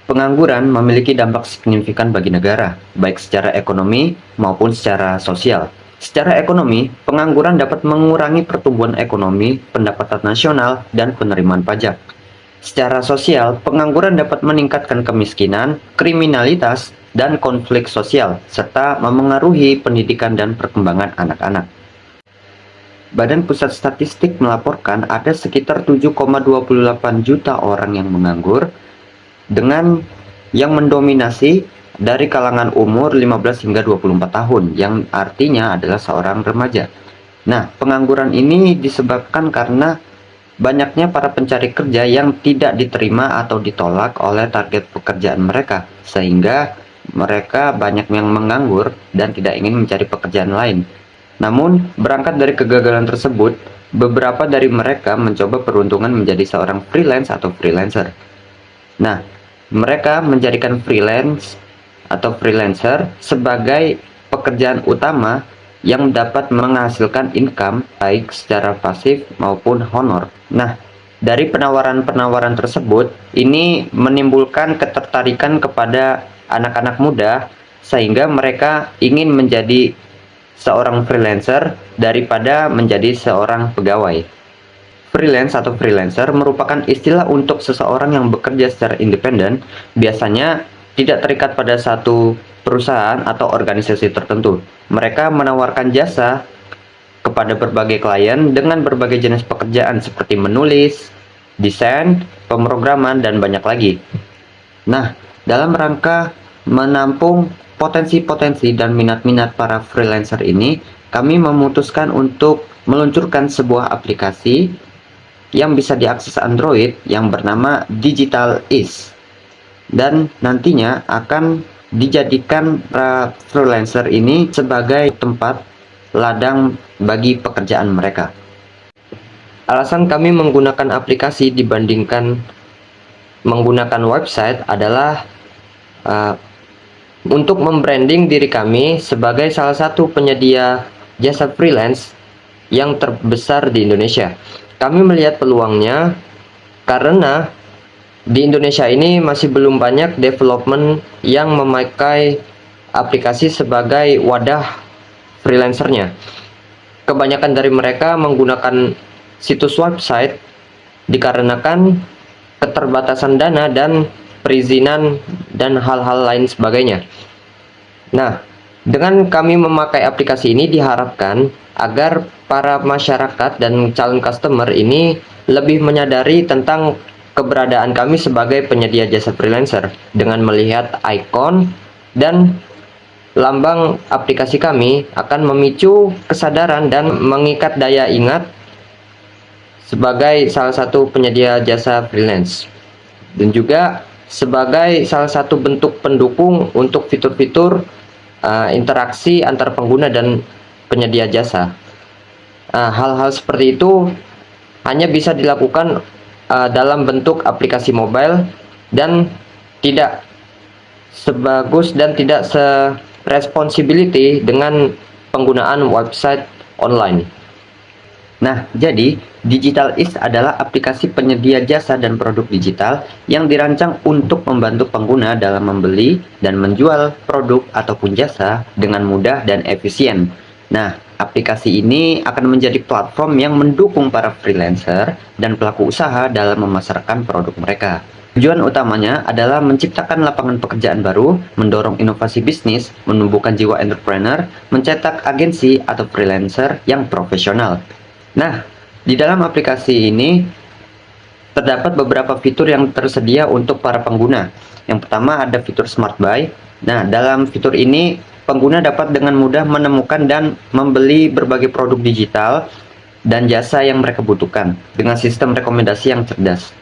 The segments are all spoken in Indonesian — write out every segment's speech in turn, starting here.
Pengangguran memiliki dampak signifikan bagi negara, baik secara ekonomi maupun secara sosial. Secara ekonomi, pengangguran dapat mengurangi pertumbuhan ekonomi, pendapatan nasional, dan penerimaan pajak. Secara sosial, pengangguran dapat meningkatkan kemiskinan, kriminalitas, dan konflik sosial, serta memengaruhi pendidikan dan perkembangan anak-anak. Badan Pusat Statistik melaporkan ada sekitar 7,28 juta orang yang menganggur, dengan yang mendominasi dari kalangan umur 15 hingga 24 tahun, yang artinya adalah seorang remaja. Nah, pengangguran ini disebabkan karena banyaknya para pencari kerja yang tidak diterima atau ditolak oleh target pekerjaan mereka, sehingga mereka banyak yang menganggur dan tidak ingin mencari pekerjaan lain. Namun, berangkat dari kegagalan tersebut, beberapa dari mereka mencoba peruntungan menjadi seorang freelance atau freelancer. Nah, mereka menjadikan freelance atau freelancer sebagai pekerjaan utama yang dapat menghasilkan income baik secara pasif maupun honor. Nah, dari penawaran-penawaran tersebut, ini menimbulkan ketertarikan kepada anak-anak muda sehingga mereka ingin menjadi seorang freelancer daripada menjadi seorang pegawai. Freelance atau freelancer merupakan istilah untuk seseorang yang bekerja secara independen, biasanya tidak terikat pada satu perusahaan atau organisasi tertentu. Mereka menawarkan jasa kepada berbagai klien dengan berbagai jenis pekerjaan seperti menulis, desain, pemrograman, dan banyak lagi. Nah, dalam rangka menampung potensi-potensi dan minat-minat para freelancer ini, kami memutuskan untuk meluncurkan sebuah aplikasi yang bisa diakses Android yang bernama Digital Is, dan nantinya akan dijadikan freelancer ini sebagai tempat ladang bagi pekerjaan mereka. Alasan kami menggunakan aplikasi dibandingkan menggunakan website adalah untuk membranding diri kami sebagai salah satu penyedia jasa freelance yang terbesar di Indonesia. Kami melihat peluangnya karena di Indonesia ini masih belum banyak development yang memakai aplikasi sebagai wadah freelancernya. Kebanyakan dari mereka menggunakan situs website dikarenakan keterbatasan dana dan perizinan dan hal-hal lain sebagainya. Nah, dengan kami memakai aplikasi ini diharapkan agar para masyarakat dan calon customer ini lebih menyadari tentang keberadaan kami sebagai penyedia jasa freelancer dengan melihat ikon dan lambang aplikasi kami akan memicu kesadaran dan mengikat daya ingat sebagai salah satu penyedia jasa freelance, dan juga sebagai salah satu bentuk pendukung untuk fitur-fitur interaksi antar pengguna dan penyedia jasa. Hal-hal seperti itu hanya bisa dilakukan dalam bentuk aplikasi mobile dan tidak sebagus dan tidak se-responsibility dengan penggunaan website online. Nah, jadi Digital Is adalah aplikasi penyedia jasa dan produk digital yang dirancang untuk membantu pengguna dalam membeli dan menjual produk ataupun jasa dengan mudah dan efisien. Nah, aplikasi ini akan menjadi platform yang mendukung para freelancer dan pelaku usaha dalam memasarkan produk mereka. Tujuan utamanya adalah menciptakan lapangan pekerjaan baru, mendorong inovasi bisnis, menumbuhkan jiwa entrepreneur, mencetak agensi atau freelancer yang profesional. Nah, di dalam aplikasi ini terdapat beberapa fitur yang tersedia untuk para pengguna. Yang pertama ada fitur Smart Buy. Nah, dalam fitur ini pengguna dapat dengan mudah menemukan dan membeli berbagai produk digital dan jasa yang mereka butuhkan dengan sistem rekomendasi yang cerdas.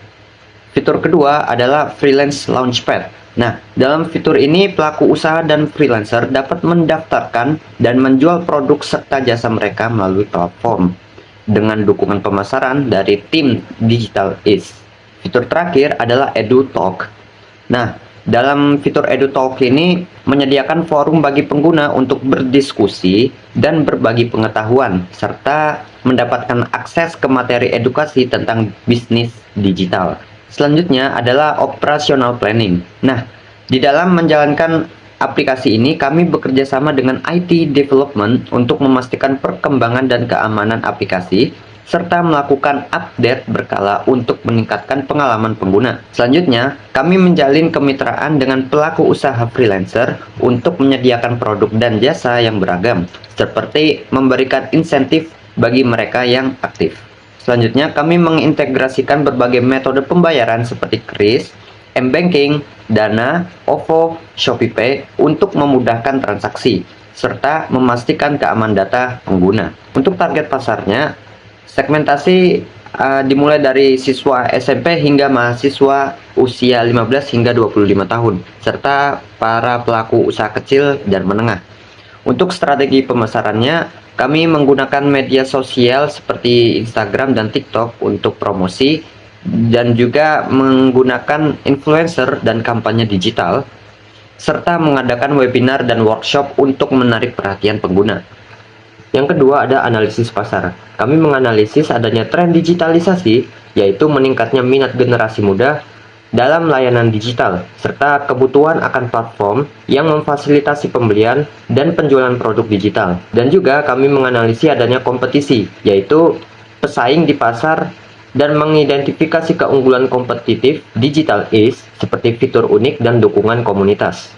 Fitur kedua adalah Freelance Launchpad. Nah, dalam fitur ini pelaku usaha dan freelancer dapat mendaftarkan dan menjual produk serta jasa mereka melalui platform dengan dukungan pemasaran dari tim Digital Is. Fitur terakhir adalah EduTalk. Nah, dalam fitur EduTalk ini menyediakan forum bagi pengguna untuk berdiskusi dan berbagi pengetahuan, serta mendapatkan akses ke materi edukasi tentang bisnis digital. Selanjutnya adalah operational planning. Nah, di dalam menjalankan aplikasi ini, kami bekerja sama dengan IT development untuk memastikan perkembangan dan keamanan aplikasi, serta melakukan update berkala untuk meningkatkan pengalaman pengguna. Selanjutnya, kami menjalin kemitraan dengan pelaku usaha freelancer untuk menyediakan produk dan jasa yang beragam, seperti memberikan insentif bagi mereka yang aktif. Selanjutnya, kami mengintegrasikan berbagai metode pembayaran seperti kris, m-banking, Dana, OVO, ShopeePay untuk memudahkan transaksi, serta memastikan keamanan data pengguna. Untuk target pasarnya, segmentasi dimulai dari siswa SMP hingga mahasiswa usia 15 hingga 25 tahun, serta para pelaku usaha kecil dan menengah. Untuk strategi pemasarannya, kami menggunakan media sosial seperti Instagram dan TikTok untuk promosi, dan juga menggunakan influencer dan kampanye digital, serta mengadakan webinar dan workshop untuk menarik perhatian pengguna. Yang kedua ada analisis pasar. Kami menganalisis adanya tren digitalisasi, yaitu meningkatnya minat generasi muda dalam layanan digital, serta kebutuhan akan platform yang memfasilitasi pembelian dan penjualan produk digital. Dan juga kami menganalisis adanya kompetisi, yaitu pesaing di pasar, dan mengidentifikasi keunggulan kompetitif digital is seperti fitur unik dan dukungan komunitas.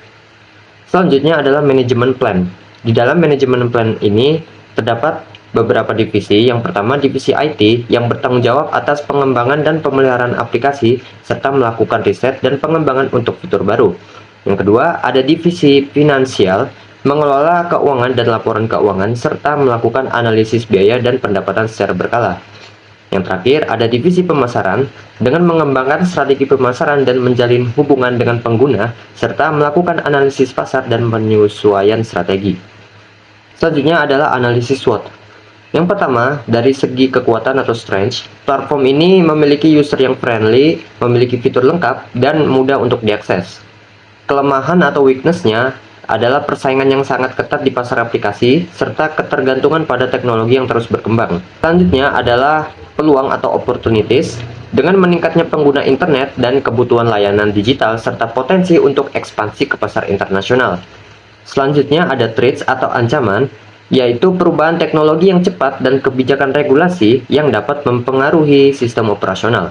Selanjutnya adalah manajemen plan. Di dalam manajemen plan ini terdapat beberapa divisi. Yang pertama, divisi IT yang bertanggung jawab atas pengembangan dan pemeliharaan aplikasi serta melakukan riset dan pengembangan untuk fitur baru. Yang kedua, ada divisi finansial, mengelola keuangan dan laporan keuangan serta melakukan analisis biaya dan pendapatan secara berkala. Yang terakhir, ada divisi pemasaran dengan mengembangkan strategi pemasaran dan menjalin hubungan dengan pengguna serta melakukan analisis pasar dan penyesuaian strategi. Selanjutnya adalah analisis SWOT. Yang pertama, dari segi kekuatan atau strength, platform ini memiliki user yang friendly, memiliki fitur lengkap, dan mudah untuk diakses. Kelemahan atau weakness-nya adalah persaingan yang sangat ketat di pasar aplikasi, serta ketergantungan pada teknologi yang terus berkembang. Selanjutnya adalah peluang atau opportunities, dengan meningkatnya pengguna internet dan kebutuhan layanan digital, serta potensi untuk ekspansi ke pasar internasional. Selanjutnya ada threats atau ancaman, yaitu perubahan teknologi yang cepat dan kebijakan regulasi yang dapat mempengaruhi sistem operasional.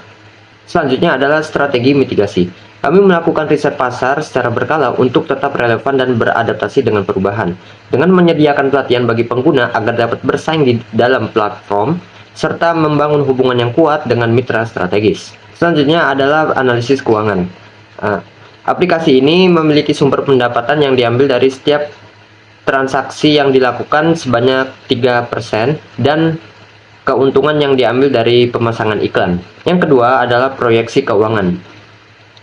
Selanjutnya adalah strategi mitigasi. Kami melakukan riset pasar secara berkala untuk tetap relevan dan beradaptasi dengan perubahan, dengan menyediakan pelatihan bagi pengguna agar dapat bersaing di dalam platform, serta membangun hubungan yang kuat dengan mitra strategis. Selanjutnya adalah analisis keuangan. Aplikasi ini memiliki sumber pendapatan yang diambil dari setiap transaksi yang dilakukan sebanyak 3% dan keuntungan yang diambil dari pemasangan iklan. Yang kedua adalah proyeksi keuangan.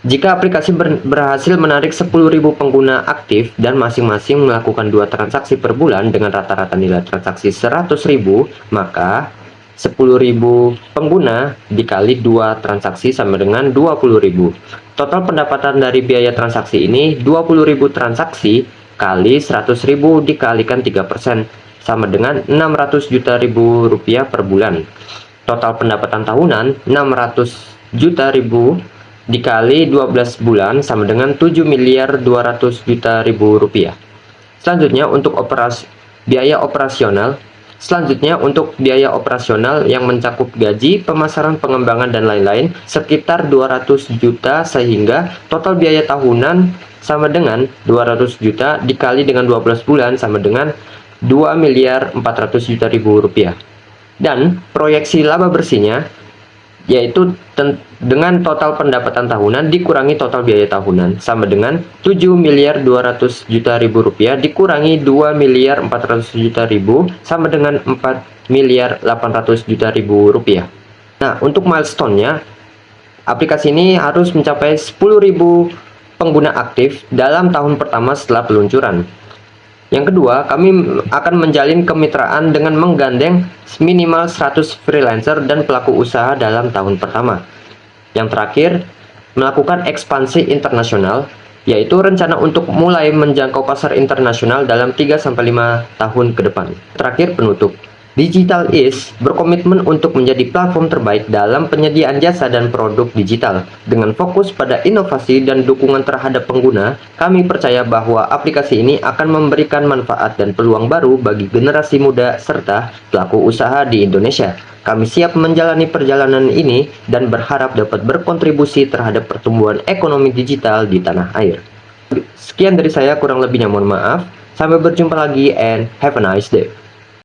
Jika aplikasi berhasil menarik 10.000 pengguna aktif dan masing-masing melakukan 2 transaksi per bulan dengan rata-rata nilai transaksi 100.000, maka 10.000 pengguna dikali 2 transaksi sama dengan 20.000. Total pendapatan dari biaya transaksi ini 20.000 transaksi kali 100.000 dikalikan 3% sama dengan 600 juta rupiah per bulan. Total pendapatan tahunan 600 juta dikali 12 bulan sama dengan 7.200.000.000 rupiah. Selanjutnya untuk biaya operasional. Selanjutnya untuk biaya operasional yang mencakup gaji, pemasaran, pengembangan, dan lain-lain sekitar 200 juta, sehingga total biaya tahunan sama dengan 200 juta dikali dengan 12 bulan sama dengan 2.400.000.000 rupiah. Dan proyeksi laba bersihnya yaitu dengan total pendapatan tahunan dikurangi total biaya tahunan sama dengan 7.200.000.000 rupiah dikurangi 2.400.000.000 sama dengan 4.800.000.000 rupiah. Nah, untuk milestone-nya, aplikasi ini harus mencapai 10.000 pengguna aktif dalam tahun pertama setelah peluncuran. Yang kedua, kami akan menjalin kemitraan dengan menggandeng minimal 100 freelancer dan pelaku usaha dalam tahun pertama. Yang terakhir, melakukan ekspansi internasional, yaitu rencana untuk mulai menjangkau pasar internasional dalam 3-5 tahun ke depan. Terakhir, penutup. Digital Ease berkomitmen untuk menjadi platform terbaik dalam penyediaan jasa dan produk digital. Dengan fokus pada inovasi dan dukungan terhadap pengguna, kami percaya bahwa aplikasi ini akan memberikan manfaat dan peluang baru bagi generasi muda serta pelaku usaha di Indonesia. Kami siap menjalani perjalanan ini dan berharap dapat berkontribusi terhadap pertumbuhan ekonomi digital di tanah air. Sekian dari saya, kurang lebihnya mohon maaf. Sampai berjumpa lagi and have a nice day.